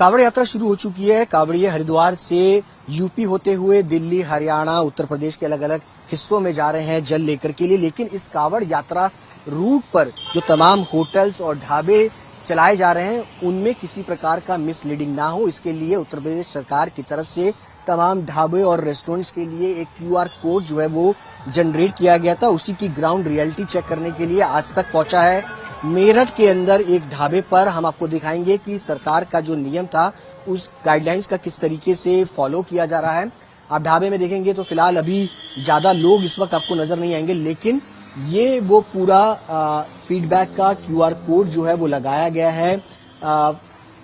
कावड़ यात्रा शुरू हो चुकी है। कावड़िए हरिद्वार से यूपी होते हुए दिल्ली, हरियाणा, उत्तर प्रदेश के अलग अलग हिस्सों में जा रहे हैं जल लेकर के लिए। लेकिन इस कावड़ यात्रा रूट पर जो तमाम होटल्स और ढाबे चलाए जा रहे हैं उनमें किसी प्रकार का मिसलीडिंग ना हो, इसके लिए उत्तर प्रदेश सरकार की तरफ से तमाम ढाबे और रेस्टोरेंट्स के लिए एक QR कोड जो है वो जनरेट किया गया था। उसी की ग्राउंड रियलिटी चेक करने के लिए आज तक पहुंचा है मेरठ के अंदर एक ढाबे पर। हम आपको दिखाएंगे कि सरकार का जो नियम था उस गाइडलाइंस का किस तरीके से फॉलो किया जा रहा है। आप ढाबे में देखेंगे तो फिलहाल अभी ज्यादा लोग इस वक्त आपको नजर नहीं आएंगे, लेकिन ये वो पूरा फीडबैक का QR कोड जो है वो लगाया गया है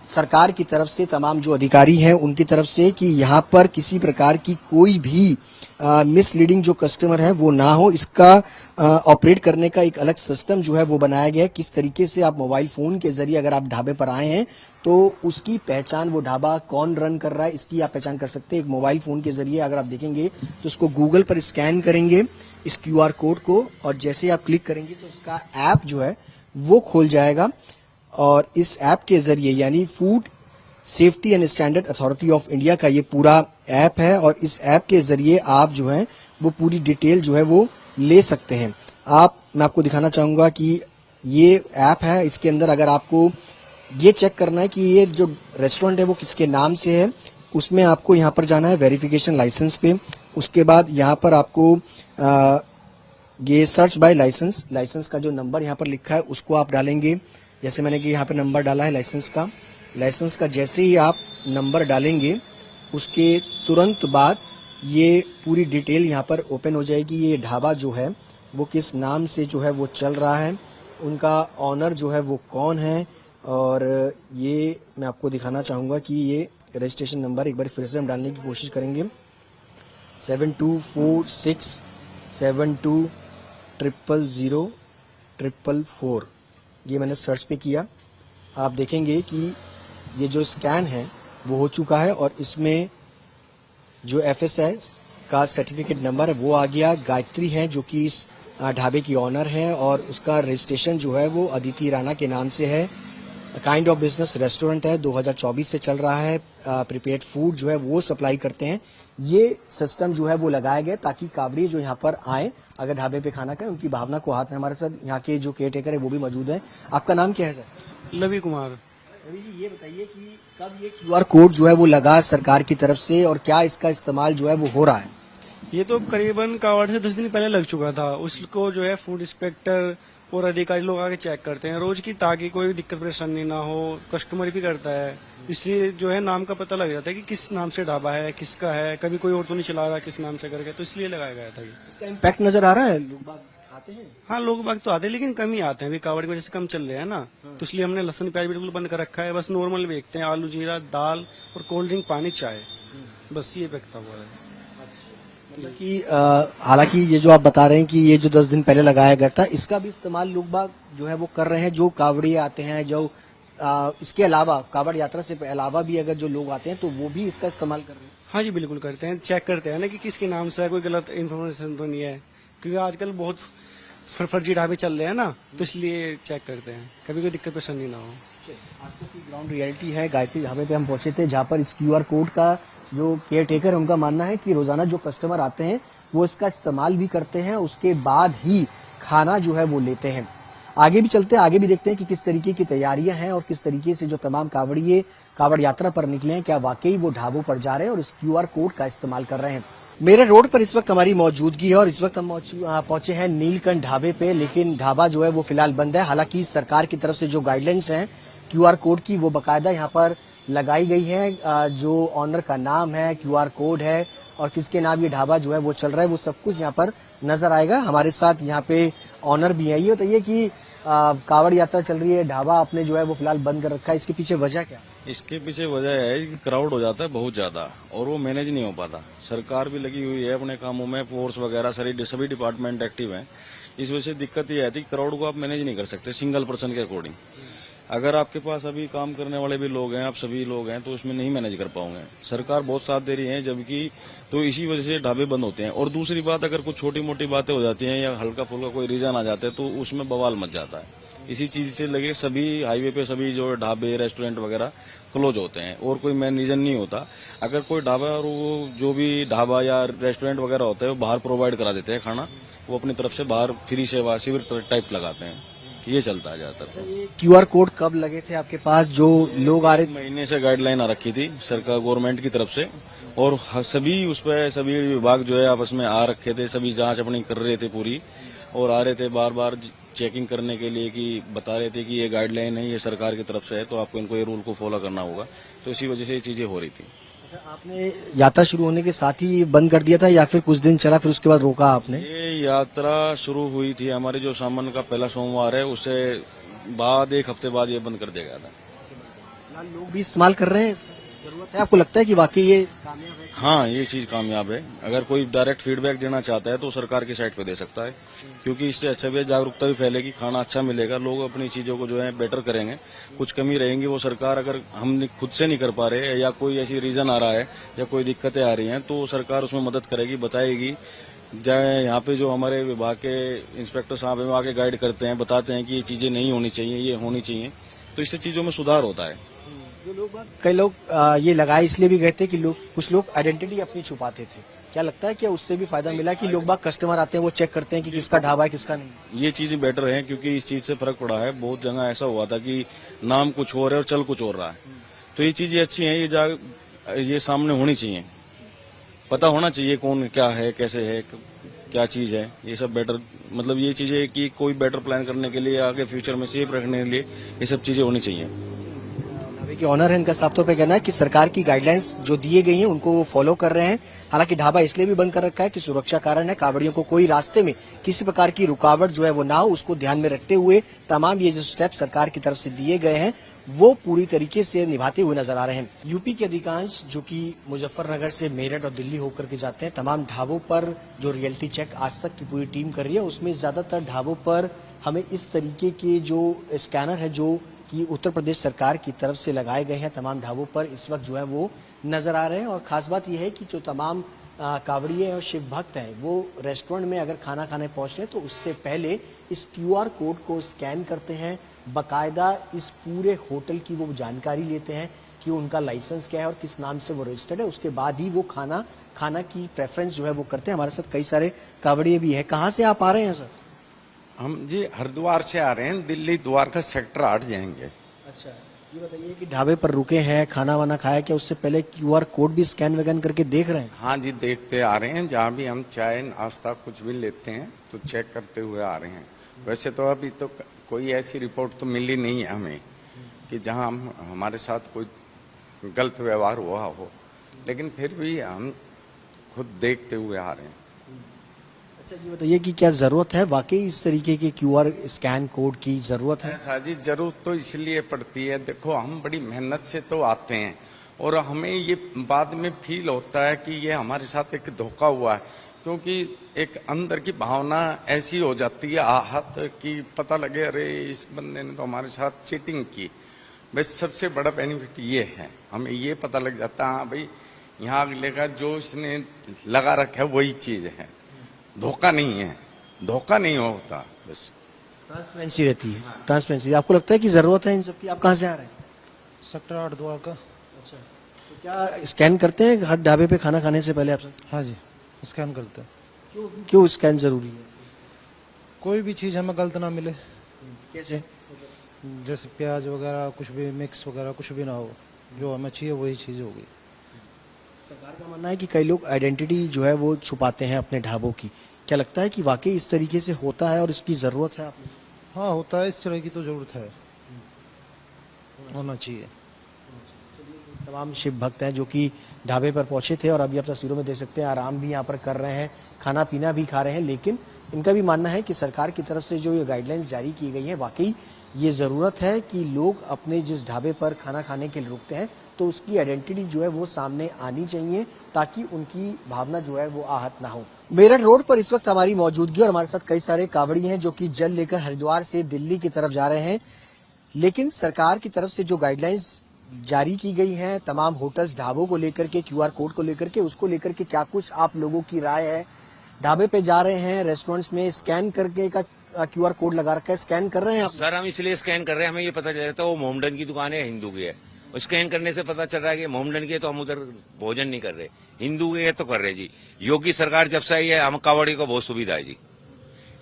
सरकार की तरफ से, तमाम जो अधिकारी हैं उनकी तरफ से, कि यहाँ पर किसी प्रकार की कोई भी मिसलीडिंग जो कस्टमर है वो ना हो। इसका ऑपरेट करने का एक अलग सिस्टम जो है वो बनाया गया है। किस तरीके से आप मोबाइल फोन के जरिए अगर आप ढाबे पर आए हैं तो उसकी पहचान, वो ढाबा कौन रन कर रहा है इसकी आप पहचान कर सकते हैं। एक मोबाइल फोन के जरिए अगर आप देखेंगे तो उसको गूगल पर स्कैन करेंगे इस QR कोड को, और जैसे आप क्लिक करेंगे तो उसका ऐप जो है वो खोल जाएगा। और इस ऐप के जरिए, यानी food safety and standard authority of India का ये पूरा ऐप है, और इस ऐप के जरिए आप जो है वो पूरी डिटेल जो है वो ले सकते हैं। मैं आपको दिखाना चाहूंगा कि ये ऐप है, इसके अंदर अगर आपको ये चेक करना है कि ये जो रेस्टोरेंट है वो किसके नाम से है, उसमें आपको यहाँ पर जाना है वेरिफिकेशन लाइसेंस पे। उसके बाद यहाँ पर आपको ये सर्च बाय लाइसेंस का जो नंबर यहाँ पर लिखा है उसको आप डालेंगे। जैसे मैंने कि यहाँ पे नंबर डाला है लाइसेंस का जैसे ही आप नंबर डालेंगे उसके तुरंत बाद ये पूरी डिटेल यहाँ पर ओपन हो जाएगी। ये ढाबा जो है वो किस नाम से जो है वो चल रहा है, उनका ऑनर जो है वो कौन है, और ये मैं आपको दिखाना चाहूँगा कि ये रजिस्ट्रेशन नंबर एक बार फिर से हम डालने की कोशिश करेंगे। 724672000444। ये मैंने सर्च पे किया। आप देखेंगे कि ये जो स्कैन है वो हो चुका है, और इसमें जो FSI का सर्टिफिकेट नंबर है वो आ गया। गायत्री है जो कि इस ढाबे की ऑनर है, और उसका रजिस्ट्रेशन जो है वो अदिति राणा के नाम से है। काइंड ऑफ बिजनेस रेस्टोरेंट है, 2024 से चल रहा है। प्रिपेयर्ड फूड जो है वो सप्लाई करते हैं। ये सिस्टम जो है वो लगाया गया ताकि कावड़ी जो यहाँ पर आए, अगर ढाबे पे खाना खाए, उनकी भावना को हाथ में। हमारे साथ यहाँ के जो केयर टेकर है वो भी मौजूद है। आपका नाम क्या है सर? लवी कुमार। रवि जी, ये बताइए कि कब ये QR कोड जो है वो लगा सरकार की तरफ से, और क्या इसका इस्तेमाल जो है वो हो रहा है? ये तो करीबन कावड़ से 10 दिन पहले लग चुका था। उसको जो है फूड इंस्पेक्टर और अधिकारी लोग आके चेक करते हैं रोज की, ताकि कोई दिक्कत परेशानी ना हो। कस्टमर भी करता है, इसलिए जो है नाम का पता लग जाता है कि किस नाम से ढाबा है, किसका है, कभी कोई और तो नहीं चला रहा किस नाम से करके, तो इसलिए लगाया गया था। इसका इम्पैक्ट नजर आ रहा है? लोग बाग आते हैं? हाँ, लोग बाग तो आते हैं लेकिन कम ही आते हैं। अभी कावड़ की वजह से कम चल रहे हैं ना, तो इसलिए हमने लहसुन प्याज बिल्कुल बंद कर रखा है। बस नॉर्मल बेचते हैं, आलू जीरा दाल और कोल्ड ड्रिंक, पानी, चाय, बस ये बेचता हुआ है। कि हालांकि ये जो आप बता रहे हैं कि ये जो 10 दिन पहले लगाया गया था, इसका भी इस्तेमाल लोग बाग जो है वो कर रहे हैं, जो कावड़िए आते हैं, जो इसके अलावा कावड़ यात्रा से अलावा भी अगर जो लोग आते हैं तो वो भी इसका इस्तेमाल कर रहे हैं? हाँ जी, बिल्कुल करते हैं। चेक करते हैं ना कि किसके नाम से है, कोई गलत इन्फॉर्मेशन तो नहीं है, क्योंकि आजकल बहुत फर्जी ढाबे चल रहे हैं ना, तो इसलिए चेक करते हैं कभी कोई दिक्कत परेशानी ना हो। आज तक की ग्राउंड रियलिटी है। गायत्री ढाबे पे हम पहुंचे थे, जहाँ पर इस QR कोड का जो केयर टेकर है उनका मानना है कि रोजाना जो कस्टमर आते हैं वो इसका इस्तेमाल भी करते हैं, उसके बाद ही खाना जो है वो लेते हैं। आगे भी चलते हैं, आगे भी देखते हैं कि किस तरीके की तैयारियां हैं और किस तरीके से जो तमाम कावड़िए कावड़ यात्रा पर निकले हैं, क्या वाकई वो ढाबों पर जा रहे हैं और इस QR कोड का इस्तेमाल कर रहे हैं। मेरे रोड पर इस वक्त हमारी मौजूदगी है, और इस वक्त हम पहुंचे हैं नीलकंठ ढाबे पे, लेकिन ढाबा जो है वो फिलहाल बंद है। हालांकि सरकार की तरफ से जो गाइडलाइंस हैं QR कोड की वो बाकायदा यहाँ पर लगाई गई है। जो ऑनर का नाम है, QR कोड है, और किसके नाम ये ढाबा जो है वो चल रहा है, वो सब कुछ यहाँ पर नजर आएगा। हमारे साथ यहाँ पे ऑनर भी है। ये बताइए कि कावड़ यात्रा चल रही है, ढाबा आपने जो है वो फिलहाल बंद कर रखा है, इसके पीछे वजह क्या? इसके पीछे वजह है कि क्राउड हो जाता है बहुत ज्यादा, और वो मैनेज नहीं हो पाता। सरकार भी लगी हुई है अपने कामों में, फोर्स वगैरह सभी डिपार्टमेंट एक्टिव हैं। इस वजह से दिक्कत ये आती है कि क्राउड को आप मैनेज नहीं कर सकते सिंगल पर्सन के अकॉर्डिंग। अगर आपके पास अभी काम करने वाले भी लोग हैं, आप सभी लोग हैं, तो उसमें नहीं मैनेज कर पाओगे। सरकार बहुत साथ दे रही है जबकि, तो इसी वजह से ढाबे बंद होते हैं। और दूसरी बात, अगर कुछ छोटी मोटी बातें हो जाती हैं या हल्का फुल्का कोई रीजन आ जाता है तो उसमें बवाल मच जाता है। इसी चीज से लगे सभी हाईवे पे सभी जो ढाबे रेस्टोरेंट वगैरह क्लोज होते हैं और कोई मेन रीजन नहीं होता। अगर कोई ढाबा और वो जो भी ढाबा या रेस्टोरेंट वगैरह होता है वो बाहर प्रोवाइड करा देते हैं खाना, वो अपनी तरफ से बाहर फ्री सेवा शिविर टाइप लगाते हैं, ये चलता है ज्यादातर। QR कोड कब लगे थे आपके पास जो लोग आ रहे थे? महीने से गाइडलाइन आ रखी थी सरकार गवर्नमेंट की तरफ से और सभी उस पर सभी विभाग जो है आपस में आ रखे थे, सभी जांच अपनी कर रहे थे पूरी और आ रहे थे बार बार चेकिंग करने के लिए कि बता रहे थे कि ये गाइडलाइन है, ये सरकार की तरफ से है तो आपको इनको ये रूल को फॉलो करना होगा। तो इसी वजह से ये चीजें हो रही थी। अच्छा, आपने यात्रा शुरू होने के साथ ही बंद कर दिया था या फिर कुछ दिन चला फिर उसके बाद रोका आपने? ये यात्रा शुरू हुई थी हमारे जो सामान का पहला सोमवार है उससे बाद एक हफ्ते बाद ये बंद कर दिया गया था। फिलहाल लोग भी इस्तेमाल कर रहे हैं, जरूरत है? आपको लगता है कि वाकई ये कामयाब है? हाँ, ये चीज कामयाब है। अगर कोई डायरेक्ट फीडबैक देना चाहता है तो सरकार की साइट पे दे सकता है, क्योंकि इससे अच्छा भी जागरूकता भी फैलेगी, खाना अच्छा मिलेगा, लोग अपनी चीजों को जो है बेटर करेंगे। कुछ कमी रहेंगी वो सरकार अगर हम खुद से नहीं कर पा रहे या कोई ऐसी रीजन आ रहा है या कोई दिक्कतें आ रही हैं तो सरकार उसमें मदद करेगी, बताएगी। यहाँ पे जो हमारे विभाग के इंस्पेक्टर साहब हैं वो आके गाइड करते हैं, बताते हैं कि ये चीजें नहीं होनी चाहिए, ये होनी चाहिए, तो इससे चीजों में सुधार होता है। जो लोग कई लोग ये लगाए इसलिए भी गए थे कि कुछ लोग आइडेंटिटी अपनी छुपाते थे, क्या लगता है कि उससे भी फायदा मिला कि लोग बाग कस्टमर आते हैं वो चेक करते हैं कि किसका ढाबा है किसका नहीं? ये चीजें बेटर है क्योंकि इस चीज से फर्क पड़ा है। बहुत जगह ऐसा हुआ था कि नाम कुछ और है और चल कुछ और रहा है, तो ये चीजें अच्छी हैं, ये सामने होनी चाहिए, पता होना चाहिए कौन क्या है, कैसे है, क्या चीज है, ये सब बेटर मतलब ये चीजें कि कोई बेटर प्लान करने के लिए आगे फ्यूचर में सेफ रखने के लिए ये सब चीजें होनी चाहिए। ढाबे के ऑनर है, इनका साफ तौर पे कहना है कि सरकार की गाइडलाइंस जो दिए गई हैं उनको वो फॉलो कर रहे हैं। हालांकि ढाबा इसलिए भी बंद कर रखा है कि सुरक्षा कारण है, कावड़ियों को कोई रास्ते में किसी प्रकार की रुकावट जो है वो ना हो, उसको ध्यान में रखते हुए तमाम ये जो स्टेप सरकार की तरफ से दिए गए हैं वो पूरी तरीके से निभाते हुए नजर आ रहे हैं। यूपी के अधिकांश जो कि मुजफ्फरनगर से मेरठ और दिल्ली होकर के जाते हैं, तमाम ढाबों पर जो रियलिटी चेक आज तक की पूरी टीम कर रही है उसमें ज्यादातर ढाबों पर हमें इस तरीके के जो स्कैनर है जो कि उत्तर प्रदेश सरकार की तरफ से लगाए गए हैं तमाम ढाबों पर इस वक्त जो है वो नजर आ रहे हैं। और खास बात यह है कि जो तमाम कावड़िए और शिव भक्त हैं वो रेस्टोरेंट में अगर खाना खाने पहुंच रहे हैं तो उससे पहले इस QR कोड को स्कैन करते हैं, बकायदा इस पूरे होटल की वो जानकारी लेते हैं कि उनका लाइसेंस क्या है और किस नाम से वो रजिस्टर्ड है, उसके बाद ही वो खाना की प्रेफरेंस जो है वो करते हैं। हमारे साथ कई सारे कावड़िए भी हैं। कहाँ से आप आ रहे हैं सर? हम जी हरिद्वार से आ रहे हैं, दिल्ली द्वारका सेक्टर 8 जाएंगे। अच्छा, ये बताइए कि ढाबे पर रुके हैं, खाना वाना खाया, क्या उससे पहले QR कोड भी स्कैन वैन करके देख रहे हैं? हाँ जी, देखते आ रहे हैं। जहाँ भी हम चाय नाश्ता कुछ भी लेते हैं तो चेक करते हुए आ रहे हैं। वैसे तो अभी तो कोई ऐसी रिपोर्ट तो मिली नहीं है हमें कि जहाँ हमारे साथ कोई गलत व्यवहार हुआ हो, लेकिन फिर भी हम खुद देखते हुए आ रहे हैं। अच्छा, ये बताइए कि क्या जरूरत है वाकई इस तरीके के QR स्कैन कोड की जरूरत है? ऐसा जी जरूरत तो इसलिए पड़ती है, देखो हम बड़ी मेहनत से तो आते हैं और हमें ये बाद में फील होता है कि ये हमारे साथ एक धोखा हुआ है, क्योंकि एक अंदर की भावना ऐसी हो जाती है आहत कि पता लगे अरे इस बंदे ने तो हमारे साथ चीटिंग की। बस सबसे बड़ा बेनिफिट ये है, हमें ये पता लग जाता है हाँ भाई यहाँ अगले का जो इसने लगा रखा है वही चीज है, धोखा नहीं है, धोखा नहीं होता, बस ट्रांसपेरेंसी रहती है। ट्रांसपेरेंसी आपको लगता है कि जरूरत है इन सब की? आप कहाँ से आ रहे हैं? सेक्टर 8 द्वारका। अच्छा, तो क्या स्कैन करते हैं हर ढाबे पे खाना खाने से पहले आप सब? हाँ जी, स्कैन करते हैं। क्यों स्कैन जरूरी है? कोई भी चीज़ हमें गलत ना मिले, कैसे? जैसे प्याज वगैरह कुछ भी मिक्स वगैरह कुछ भी ना हो, जो हमें चाहिए वही चीज़ होगी। सरकार का मानना है कि कई लोग आइडेंटिटी जो है वो छुपाते हैं अपने ढाबों की, क्या लगता है कि वाकई इस तरीके से होता है और इसकी जरूरत है? आपने हाँ होता है, इस तरह की तो जरूरत है, होना चाहिए। तमाम शिव भक्त हैं जो कि ढाबे पर पहुंचे थे और अभी आप तस्वीरों में देख सकते हैं आराम भी यहाँ पर कर रहे हैं, खाना पीना भी खा रहे हैं, लेकिन इनका भी मानना है कि सरकार की तरफ से जो ये गाइडलाइंस जारी की गई है वाकई ये जरूरत है कि लोग अपने जिस ढाबे पर खाना खाने के लिए रुकते हैं तो उसकी आइडेंटिटी जो है वो सामने आनी चाहिए ताकि उनकी भावना जो है वो आहत ना हो। मेरठ रोड पर इस वक्त हमारी मौजूदगी और हमारे साथ कई सारे कावड़ी हैं जो कि जल लेकर हरिद्वार से दिल्ली की तरफ जा रहे हैं, लेकिन सरकार की तरफ से जो गाइडलाइंस जारी की गई हैं तमाम होटल्स ढाबों को लेकर के, QR कोड को लेकर के, उसको लेकर के क्या कुछ आप लोगों की राय है? ढाबे पे जा रहे हैं, रेस्टोरेंट्स में स्कैन करके का QR कोड लगा रखा है, स्कैन कर रहे हैं आप? सर हम इसलिए स्कैन कर रहे हैं, हमें ये पता चल जाता है वो मोमडन की दुकान है हिंदू की है। और स्कैन करने से पता चल रहा है कि मोमडन की है तो हम उधर भोजन नहीं कर रहे, हिंदू की है तो कर रहे जी। योगी सरकार जब से आई है हम कावड़ी को बहुत सुविधा है जी,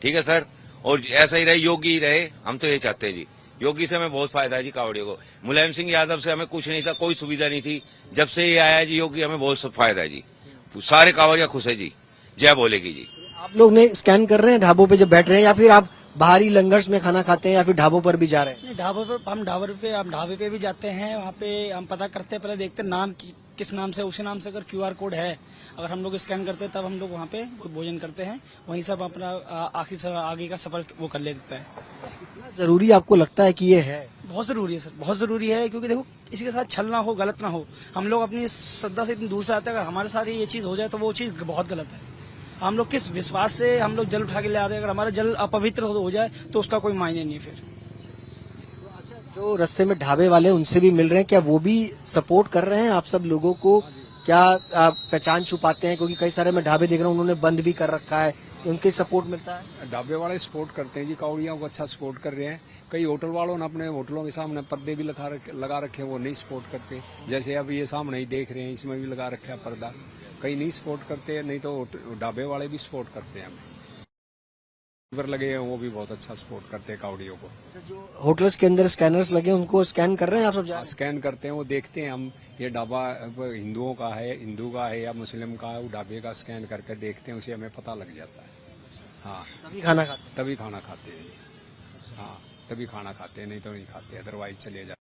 ठीक है सर। और ऐसा ही रहे, योगी ही रहे, हम तो ये चाहते हैं जी। योगी से हमें बहुत फायदा है जी कावड़ियों को। मुलायम सिंह यादव से हमें कुछ नहीं था, कोई सुविधा नहीं थी। जब से ये आया जी योगी, हमें बहुत फायदा है जी। सारे कावड़िया खुश है जी, जय बोलेगी जी। आप लोग ने स्कैन कर रहे हैं ढाबों पे जब बैठ रहे हैं, या फिर आप बाहरी लंगर्स में खाना खाते हैं, या फिर ढाबों पर भी जा रहे हैं? नहीं, ढाबे पे भी जाते हैं। वहाँ पे हम पता करते हैं, पहले देखते हैं नाम किस नाम से, उसी नाम से अगर QR कोड है, अगर हम लोग स्कैन करते हैं तब हम लोग वहाँ पे भोजन करते हैं। वहीं सब अपना आगे का सफर वो कर लेता है। इतना जरूरी आपको लगता है कि ये है? बहुत जरूरी है सर, बहुत जरूरी है। क्योंकि देखो किसी के साथ छल ना हो, गलत ना हो। हम लोग अपनी श्रद्धा से इतनी दूर से आते हैं, अगर हमारे साथ ये चीज हो जाए तो वो चीज बहुत गलत है। हम लोग किस विश्वास से हम लोग जल उठा के ले आ रहे हैं, अगर हमारा जल अपवित्र हो जाए तो उसका कोई मायने नहीं फिर। जो रास्ते में ढाबे वाले उनसे भी मिल रहे हैं, क्या वो भी सपोर्ट कर रहे हैं आप सब लोगों को? क्या आप पहचान छुपाते हैं? क्योंकि कई सारे मैं ढाबे देख रहा हूँ उन्होंने बंद भी कर रखा है, उनके सपोर्ट मिलता है? ढाबे वाले सपोर्ट करते हैं जी, कावड़ियों को अच्छा सपोर्ट कर रहे हैं। कई होटल वालों ने अपने होटलों के सामने पर्दे भी लगा रखे हैं, वो नहीं सपोर्ट करते। जैसे अब ये सामने ही देख रहे हैं, इसमें भी लगा रखा है पर्दा। कई नहीं सपोर्ट करते, नहीं तो ढाबे वाले भी सपोर्ट करते हैं। हमें लगे हैं वो भी बहुत अच्छा सपोर्ट करते हैं कावड़ियों को। जो होटल्स के अंदर स्कैनर्स लगे हैं उनको स्कैन कर रहे हैं आप सब? स्कैन करते हैं, वो देखते हैं हम ये ढाबा हिंदुओं का है, हिंदू का है या मुस्लिम का है, वो ढाबे का स्कैन करके देखते हैं, उसे हमें पता लग जाता है। हाँ, तभी खाना खाते हैं? तभी खाना खाते हैं। हाँ, तभी खाना खाते हैं, नहीं तो नहीं खाते, अदरवाइज चले जाते।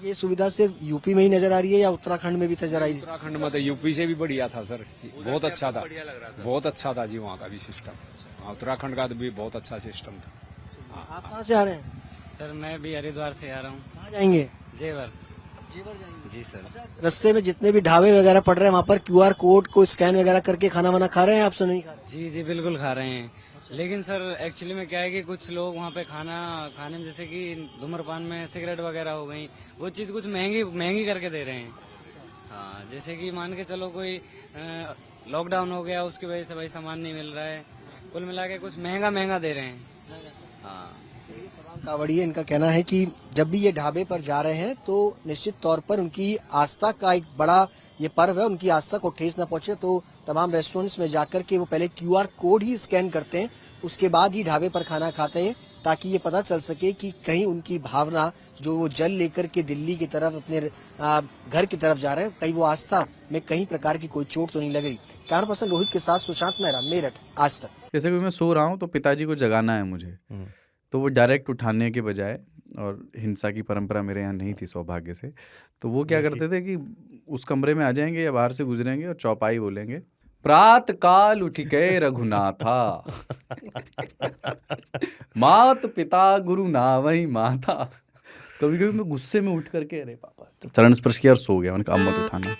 ये सुविधा सिर्फ यूपी में ही नजर आ रही है या उत्तराखंड में भी नजर आई? उत्तराखंड में तो यूपी से भी बढ़िया था सर, बहुत अच्छा था, बहुत अच्छा था जी वहाँ का भी सिस्टम। हाँ, उत्तराखंड का भी बहुत अच्छा सिस्टम था। हाँ, आप कहाँ से आ रहे हैं? सर मैं भी हरिद्वार से आ रहा हूँ। कहाँ जाएंगे? जेवर जी सर। रास्ते में जितने भी ढाबे वगैरह पड़ रहे हैं वहाँ पर QR कोड को स्कैन वगैरह करके खाना वाना खा रहे हैं? आपसे नहीं खा रहे? जी जी बिल्कुल खा रहे हैं। लेकिन सर एक्चुअली में क्या है कि कुछ लोग वहाँ पे खाने में जैसे कि धूम्रपान में सिगरेट वगैरह हो गई, वो चीज़ कुछ महंगी करके दे रहे हैं। हाँ, जैसे कि मान के चलो कोई लॉकडाउन हो गया, उसकी वजह से भाई सामान नहीं मिल रहा है, कुल मिला के कुछ महंगा दे रहे हैं। हाँ, कावड़िए इनका कहना है कि जब भी ये ढाबे पर जा रहे हैं तो निश्चित तौर पर उनकी आस्था का एक बड़ा ये पर्व है, उनकी आस्था को ठेस न पहुंचे तो तमाम रेस्टोरेंट्स में जाकर के वो पहले QR कोड ही स्कैन करते हैं, उसके बाद ही ढाबे पर खाना खाते हैं, ताकि ये पता चल सके कि कहीं उनकी भावना जो वो जल लेकर के दिल्ली की तरफ अपने घर की तरफ जा रहे हैं, कहीं वो आस्था में कहीं प्रकार की कोई चोट तो नहीं लग रही। कैमरा पर्सन रोहित के साथ सुशांत मेहरा, मेरठ, आज तक। जैसे कि मैं सो रहा हूँ तो पिताजी को जगाना है मुझे, तो वो डायरेक्ट उठाने के बजाय, और हिंसा की परंपरा मेरे यहाँ नहीं थी सौभाग्य से, तो वो क्या करते थे कि उस कमरे में आ जाएंगे या बाहर से गुजरेंगे और चौपाई बोलेंगे, प्रात काल उठ गए रघुनाथा मात पिता गुरु नावई माता। कभी कभी मैं गुस्से में उठ करके अरे पापा, चरण स्पर्श किया और सो गया। मैंने कहा अब मत उठाना।